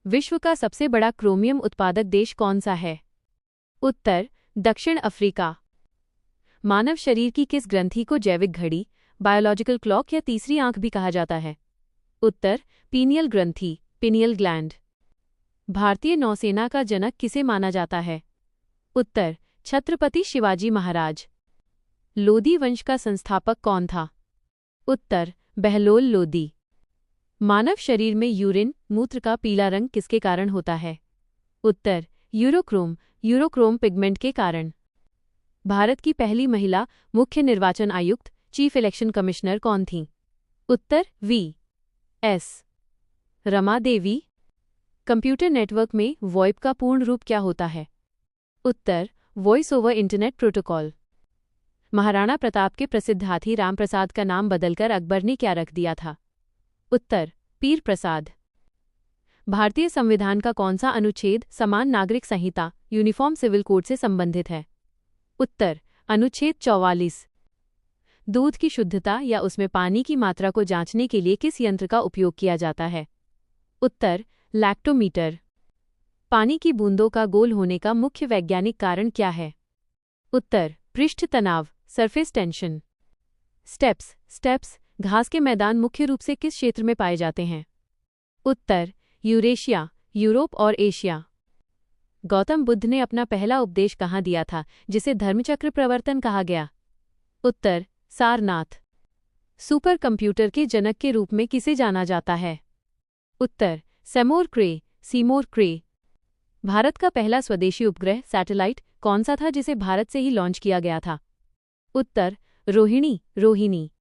विश्व का सबसे बड़ा क्रोमियम उत्पादक देश कौन सा है? उत्तर दक्षिण अफ्रीका। मानव शरीर की किस ग्रंथि को जैविक घड़ी, बायोलॉजिकल क्लॉक या तीसरी आंख भी कहा जाता है? उत्तर पीनियल ग्रंथि, पिनियल ग्लैंड। भारतीय नौसेना का जनक किसे माना जाता है? उत्तर छत्रपति शिवाजी महाराज। लोदी वंश का संस्थापक कौन था? उत्तर बहलोल लोदी। मानव शरीर में यूरिन, मूत्र का पीला रंग किसके कारण होता है? उत्तर यूरोक्रोम पिगमेंट के कारण। भारत की पहली महिला मुख्य निर्वाचन आयुक्त, चीफ इलेक्शन कमिश्नर कौन थीं? उत्तर V.S. Rama Devi. Computer network में वॉइप का पूर्ण रूप क्या होता है? उत्तर voice over internet protocol. Maharana Pratap के प्रसिद्ध हाथी रामप्रसाद का नाम बदलकर अकबर ने क्या रख दिया था? उत्तर पीर प्रसाद। भारतीय संविधान का कौन सा अनुच्छेद समान नागरिक संहिता, यूनिफॉर्म सिविल कोड से संबंधित है? उत्तर अनुच्छेद 44। दूध की शुद्धता या उसमें पानी की मात्रा को जांचने के लिए किस यंत्र का उपयोग किया जाता है? उत्तर लैक्टोमीटर। पानी की बूंदों का गोल होने का मुख्य वैज्ञानिक कारण क्या है? उत्तर पृष्ठ तनाव, सरफेस टेंशन। स्टेप्स घास के मैदान मुख्य रूप से किस क्षेत्र में पाए जाते हैं? उत्तर यूरेशिया, यूरोप और एशिया। गौतम बुद्ध ने अपना पहला उपदेश कहाँ दिया था, जिसे धर्मचक्र प्रवर्तन कहा गया? उत्तर सारनाथ। सुपर कंप्यूटर के जनक के रूप में किसे जाना जाता है? उत्तर सीमोर क्रे। भारत का पहला स्वदेशी उपग्रह सैटेलाइट कौन सा था जिसे भारत से ही लॉन्च किया गया था? उत्तर रोहिणी।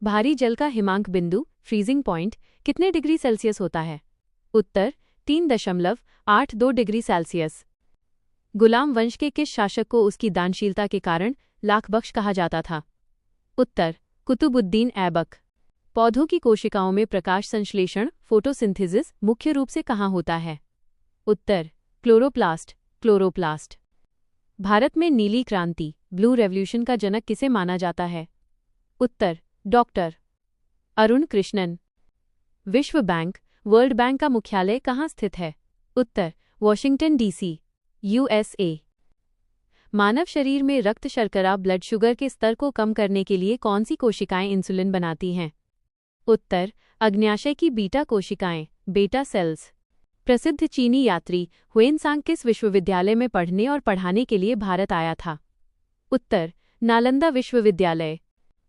भारी जल का हिमांक बिंदु, फ्रीजिंग पॉइंट, कितने डिग्री सेल्सियस होता है? उत्तर 3.82 डिग्री सेल्सियस। गुलाम वंश के किस शासक को उसकी दानशीलता के कारण लाख बख्श कहा जाता था? उत्तर कुतुबुद्दीन ऐबक। पौधों की कोशिकाओं में प्रकाश संश्लेषण, फोटोसिंथेसिस मुख्य रूप से कहाँ होता है? उत्तर क्लोरोप्लास्ट। भारत में नीली क्रांति, ब्लू रेवोल्यूशन का जनक किसे माना जाता है? उत्तर डॉक्टर अरुण कृष्णन। विश्व बैंक, वर्ल्ड बैंक का मुख्यालय कहाँ स्थित है? उत्तर वॉशिंगटन DC, USA। मानव शरीर में रक्त शर्करा ब्लड शुगर के स्तर को कम करने के लिए कौन सी कोशिकाएं इंसुलिन बनाती हैं? उत्तर अग्न्याशय की बीटा कोशिकाएं, बेटा सेल्स। प्रसिद्ध चीनी यात्री हुएनसांग किस विश्वविद्यालय में पढ़ने और पढ़ाने के लिए भारत आया था? उत्तर नालंदा विश्वविद्यालय।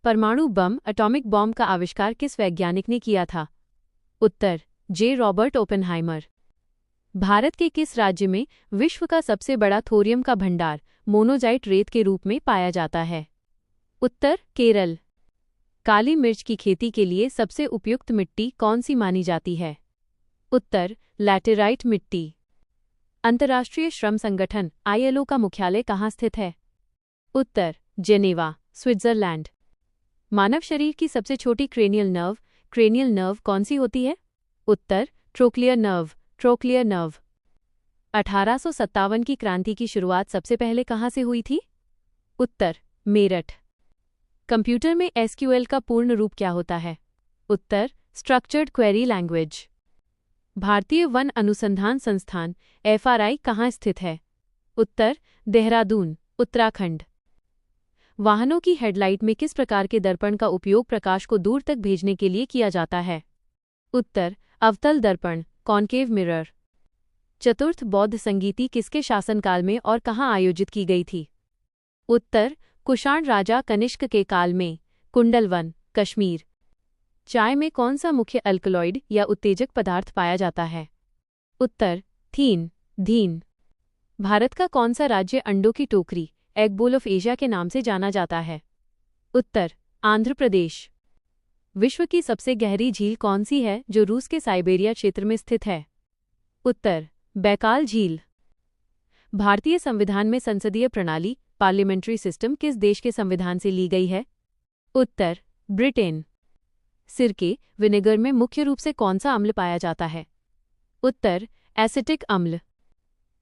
परमाणु बम, एटॉमिक बॉम्ब का आविष्कार किस वैज्ञानिक ने किया था? उत्तर J. Robert Oppenheimer. भारत के किस राज्य में विश्व का सबसे बड़ा थोरियम का भंडार मोनोजाइट रेत के रूप में पाया जाता है? उत्तर केरल। काली मिर्च की खेती के लिए सबसे उपयुक्त मिट्टी कौन सी मानी जाती है? उत्तर लैटेराइट मिट्टी। अंतर्राष्ट्रीय श्रम संगठन ILO का मुख्यालय कहाँ स्थित है? उत्तर जेनेवा, स्विट्जरलैंड। मानव शरीर की सबसे छोटी क्रेनियल नर्व कौन सी होती है? उत्तर ट्रोक्लियर नर्व। 1857 की क्रांति की शुरुआत सबसे पहले कहाँ से हुई थी? उत्तर मेरठ। कंप्यूटर में SQL का पूर्ण रूप क्या होता है? उत्तर स्ट्रक्चर्ड क्वेरी लैंग्वेज। भारतीय वन अनुसंधान संस्थान FRI कहाँ स्थित है? उत्तर देहरादून, उत्तराखंड। वाहनों की हेडलाइट में किस प्रकार के दर्पण का उपयोग प्रकाश को दूर तक भेजने के लिए किया जाता है? उत्तर अवतल दर्पण, कॉन्केव मिरर। चतुर्थ बौद्ध संगीति किसके शासनकाल में और कहाँ आयोजित की गई थी? उत्तर कुषाण राजा कनिष्क के काल में, कुंडलवन, कश्मीर। चाय में कौन सा मुख्य अल्कलॉइड या उत्तेजक पदार्थ पाया जाता है? उत्तर धीन। भारत का कौन सा राज्य अंडों की टोकरी, एग बोल ऑफ एशिया के नाम से जाना जाता है? उत्तर आंध्र प्रदेश। विश्व की सबसे गहरी झील कौन सी है जो रूस के साइबेरिया क्षेत्र में स्थित है? उत्तर बैकाल झील। भारतीय संविधान में संसदीय प्रणाली, पार्लियामेंट्री सिस्टम किस देश के संविधान से ली गई है? उत्तर ब्रिटेन। सिरके, विनेगर में मुख्य रूप से कौन सा अम्ल पाया जाता है? उत्तर एसिटिक अम्ल।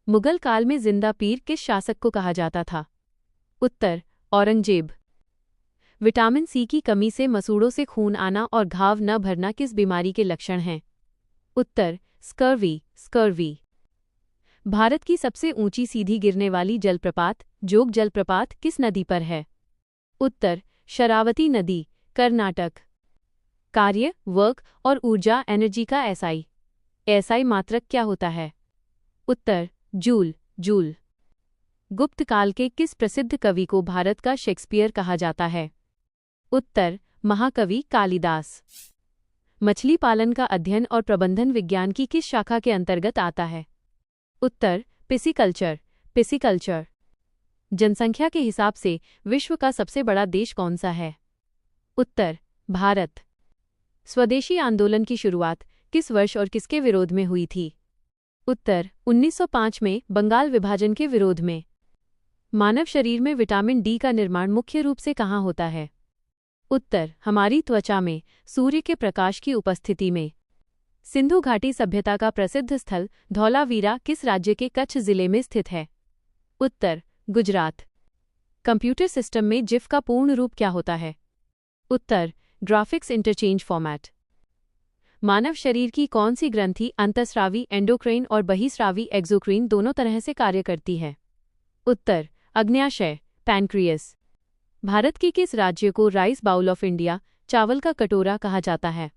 मुगल काल में जिंदा पीर किस शासक को कहा जाता था? उत्तर औरंगजेब। विटामिन C की कमी से मसूड़ों से खून आना और घाव न भरना किस बीमारी के लक्षण हैं? उत्तर स्कर्वी। भारत की सबसे ऊंची सीधी गिरने वाली जलप्रपात जोग जलप्रपात किस नदी पर है? उत्तर शरावती नदी, कर्नाटक। कार्य, वर्क और ऊर्जा एनर्जी का एसआई मात्रक क्या होता है? उत्तर जूल। गुप्त काल के किस प्रसिद्ध कवि को भारत का शेक्सपियर कहा जाता है? उत्तर महाकवि कालिदास। मछली पालन का अध्ययन और प्रबंधन विज्ञान की किस शाखा के अंतर्गत आता है? उत्तर पिसिकल्चर। जनसंख्या के हिसाब से विश्व का सबसे बड़ा देश कौन सा है? उत्तर भारत। स्वदेशी आंदोलन की शुरुआत किस वर्ष और किसके विरोध में हुई थी? उत्तर 1905 में बंगाल विभाजन के विरोध में। मानव शरीर में विटामिन डी का निर्माण मुख्य रूप से कहाँ होता है? उत्तर हमारी त्वचा में, सूर्य के प्रकाश की उपस्थिति में। सिंधु घाटी सभ्यता का प्रसिद्ध स्थल धौलावीरा किस राज्य के कच्छ जिले में स्थित है? उत्तर गुजरात। कंप्यूटर सिस्टम में जिफ का पूर्ण रूप क्या होता है? उत्तर ग्राफिक्स इंटरचेंज फॉर्मेट। मानव शरीर की कौन सी ग्रंथि अंतःस्रावी एंडोक्राइन और बहिस्रावी एक्सोक्राइन दोनों तरह से कार्य करती है? उत्तर अग्न्याशय पैनक्रियस। भारत के किस राज्य को राइस बाउल ऑफ इंडिया चावल का कटोरा कहा जाता है?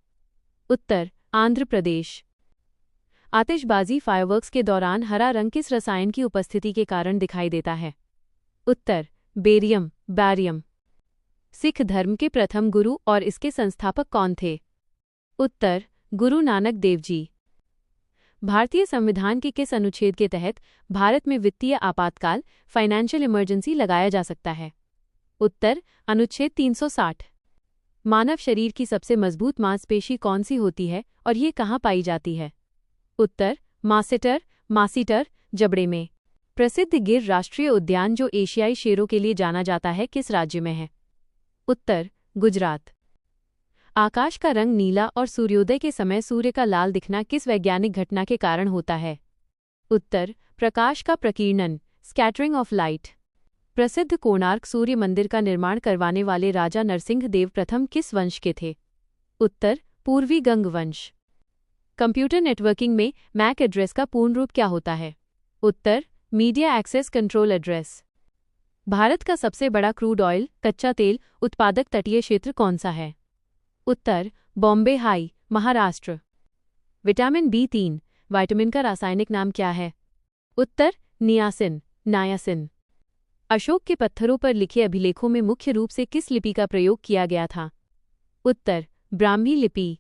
उत्तर आंध्र प्रदेश। आतिशबाजी फायरवर्क्स के दौरान हरा रंग किस रसायन की उपस्थिति के कारण दिखाई देता है? उत्तर बैरियम। सिख धर्म के प्रथम गुरु और इसके संस्थापक कौन थे? उत्तर गुरु नानक देव जी। भारतीय संविधान के किस अनुच्छेद के तहत भारत में वित्तीय आपातकाल फाइनेंशियल इमरजेंसी लगाया जा सकता है? उत्तर अनुच्छेद 360। मानव शरीर की सबसे मजबूत मांसपेशी कौन सी होती है और ये कहाँ पाई जाती है? उत्तर मासीटर जबड़े में। प्रसिद्ध गिर राष्ट्रीय उद्यान जो एशियाई शेरों के लिए जाना जाता है किस राज्य में है? उत्तर गुजरात। आकाश का रंग नीला और सूर्योदय के समय सूर्य का लाल दिखना किस वैज्ञानिक घटना के कारण होता है? उत्तर प्रकाश का प्रकीर्णन स्कैटरिंग ऑफ लाइट। प्रसिद्ध कोणार्क सूर्य मंदिर का निर्माण करवाने वाले राजा नरसिंह देव प्रथम किस वंश के थे? उत्तर पूर्वी गंग वंश। कंप्यूटर नेटवर्किंग में मैक एड्रेस का पूर्ण रूप क्या होता है? उत्तर media access control address. Bharat का सबसे बड़ा क्रूड ऑयल कच्चा तेल उत्पादक तटीय क्षेत्र कौन सा है? उत्तर Bombay high, Maharashtra. Vitamin B3 vitamin का रासायनिक नाम क्या है? उत्तर नायासिन। अशोक के पत्थरों पर लिखे अभिलेखों में मुख्य रूप से किस लिपि का प्रयोग किया गया था? उत्तर ब्राह्मी लिपि।